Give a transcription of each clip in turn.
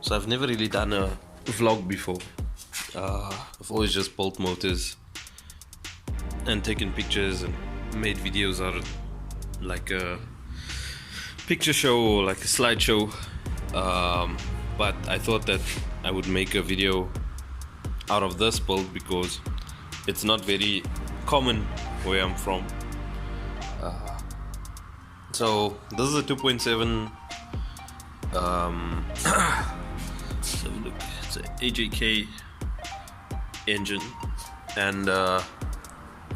So I've never really done a vlog before. I've always just built motors and taken pictures and made videos out of like a picture show or like a slideshow. But I thought that I would make a video out of this build because it's not very common where I'm from. So this is a 2.7 let's have a look. It's a AJK engine, and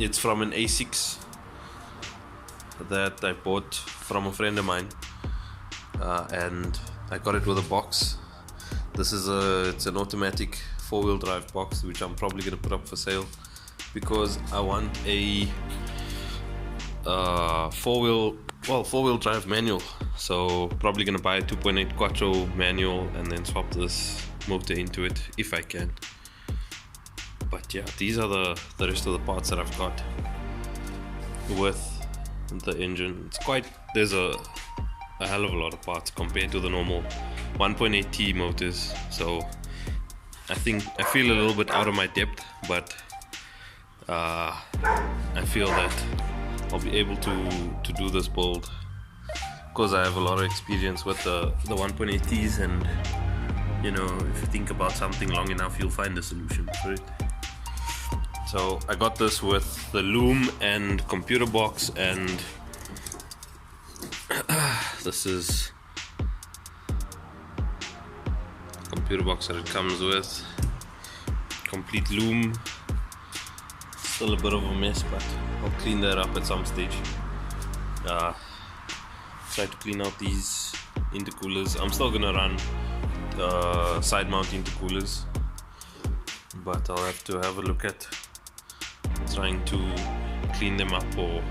it's from an A6 that I bought from a friend of mine, and I got it with a box. It's an automatic 4-wheel drive box, which I'm probably gonna put up for sale because I want a 4-wheel drive manual. So probably gonna buy a 2.8 Quattro manual and then swap this motor into it if I can. But yeah, these are the rest of the parts that I've got with the engine. There's a hell of a lot of parts compared to the normal 1.8T motors. So I feel a little bit out of my depth, but I feel that I'll be able to do this build because I have a lot of experience with the 1.8Ts, and you know, if you think about something long enough, you'll find a solution for it. So I got this with the loom and computer box, and this is the computer box that it comes with. Complete loom. Still a bit of a mess, but I'll clean that up at some stage. Try to clean out these intercoolers. I'm still gonna run side mount intercoolers, but I'll have to have a look at trying to clean them up, or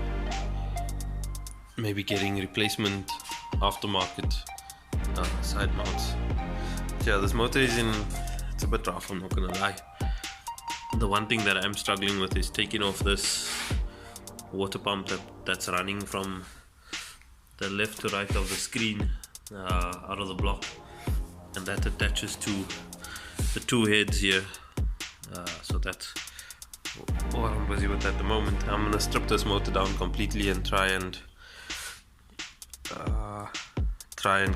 maybe getting replacement aftermarket side mounts. Yeah, this motor it's a bit rough, I'm not gonna lie. The one thing that I'm struggling with is taking off this water pump that's running from the left to right of the screen out of the block, and that attaches to the two heads here. So that's what I'm busy with at the moment. I'm gonna strip this motor down completely and try and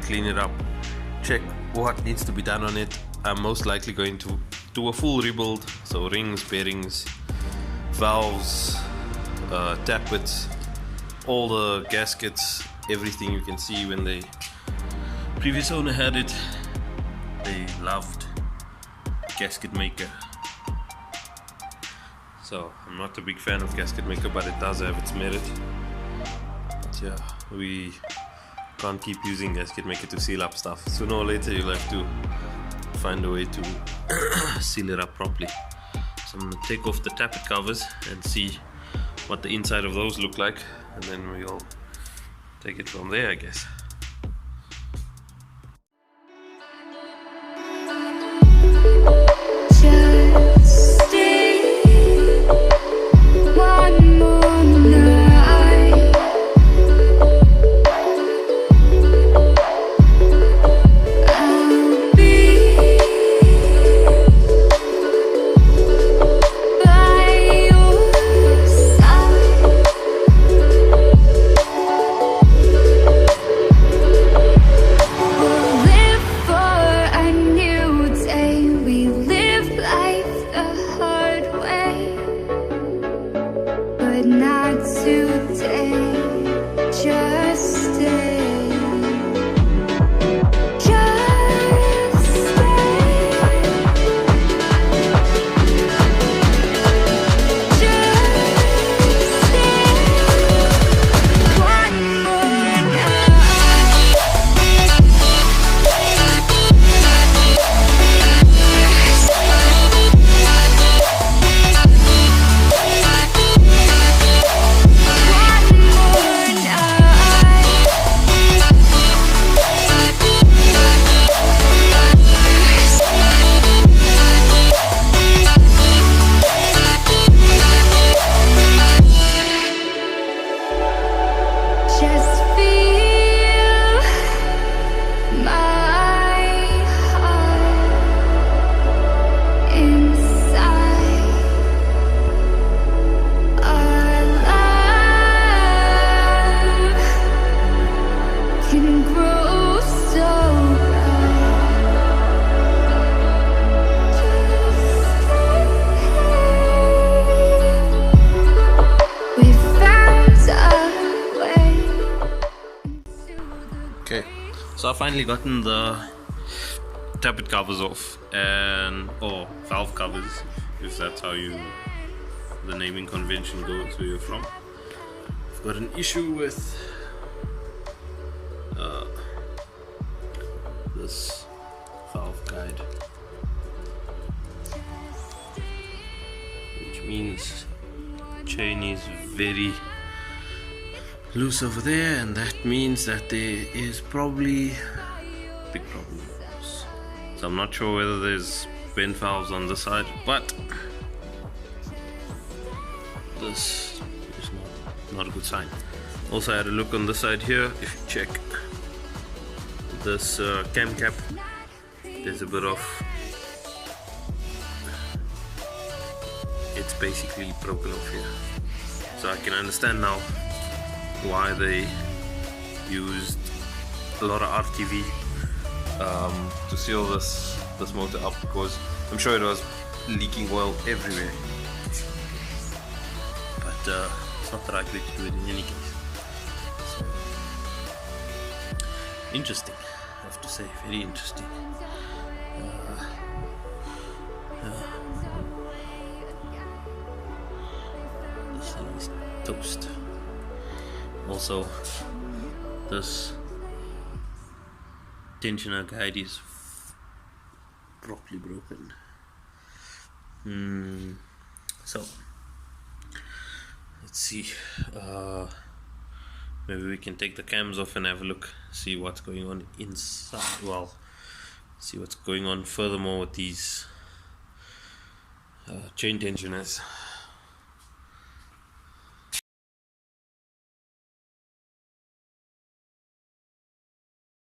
clean it up, check what needs to be done on it. I'm most likely going to do a full rebuild, so rings, bearings, valves, tappets, all the gaskets, everything. You can see when the previous owner had it, they loved gasket maker. So I'm not a big fan of gasket maker, but it does have its merit. But yeah, we can't keep using gasket maker to seal up stuff. Sooner or later you'll have to find a way to seal it up properly. So I'm going to take off the tappet covers and see what the inside of those look like, and then we'll take it from there, I guess. finally gotten the tappet covers off, or valve covers, if that's how the naming convention goes where you're from. I've got an issue with this valve guide, which means chain is very loose over there, and that means that there is probably a big problem. So I'm not sure whether there's vent valves on this side, but this is not a good sign. Also, I had a look on this side here. If you check this cam cap, there's a bit of, it's basically broken off here. So I can understand now why they used a lot of RTV to seal this motor up, because I'm sure it was leaking oil everywhere. But it's not the right way to do it in any case. So, interesting, I have to say, very interesting. This thing is toast. Also, this tensioner guide is properly broken. So let's see, maybe we can take the cams off and have a look, see what's going on inside. Well, see what's going on furthermore with these chain tensioners.